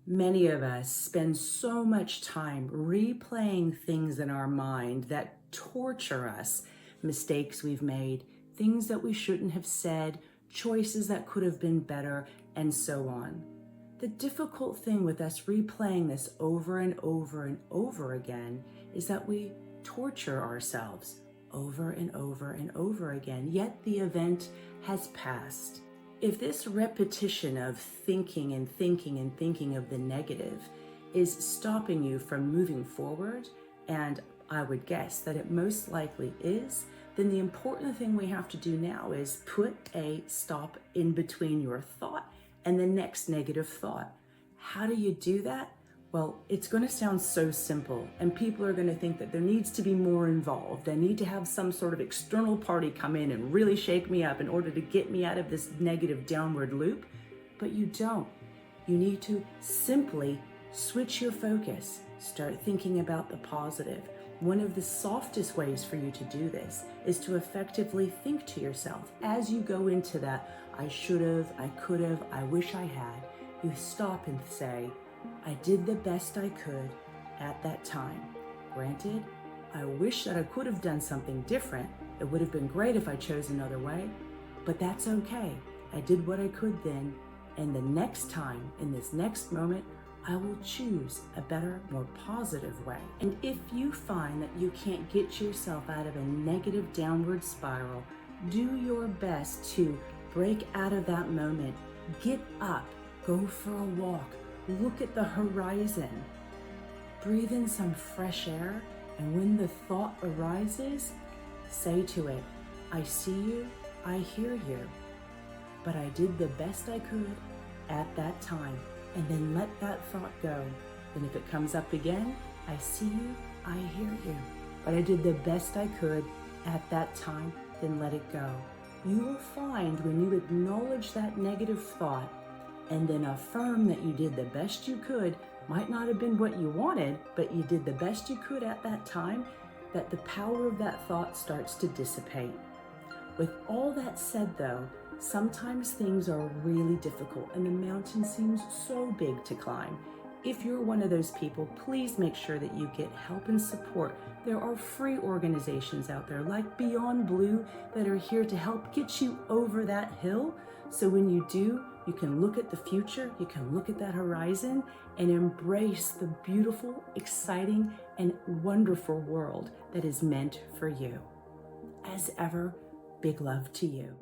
Many of us spend so much time replaying things in our mind that torture us. Mistakes we've made, things that we shouldn't have said, choices that could have been better, and so on. The difficult thing with us replaying this over and over and over again is that we torture ourselves over and over and over again, yet the event has passed. If this repetition of thinking and thinking and thinking of the negative is stopping you from moving forward, and I would guess that it most likely is, then the important thing we have to do now is put a stop in between your thought and the next negative thought. How do you do that? Well, it's going to sound so simple, and people are going to think that there needs to be more involved. I need to have some sort of external party come in and really shake me up in order to get me out of this negative downward loop. But you don't. You need to simply switch your focus. Start thinking about the positive. One of the softest ways for you to do this is to effectively think to yourself as you go into that, I should have, I could have, I wish I had. You stop and say, I did the best I could at that time. Granted, I wish that I could have done something different. It would have been great if I chose another way, but that's okay. I did what I could then, and the next time, in this next moment, I will choose a better, more positive way. And if you find that you can't get yourself out of a negative downward spiral, do your best to break out of that moment. Get up, go for a walk, look at the horizon, breathe in some fresh air, and when the thought arises, say to it, I see you, I hear you, but I did the best I could at that time, and then let that thought go. Then if it comes up again, I see you, I hear you, but I did the best I could at that time, then let it go. You will find when you acknowledge that negative thought and then affirm that you did the best you could, might not have been what you wanted, but you did the best you could at that time, that the power of that thought starts to dissipate. With all that said though, sometimes things are really difficult and the mountain seems so big to climb. If you're one of those people, please make sure that you get help and support. There are free organizations out there like Beyond Blue that are here to help get you over that hill. So when you do, you can look at the future, you can look at that horizon and embrace the beautiful, exciting, and wonderful world that is meant for you. As ever, big love to you.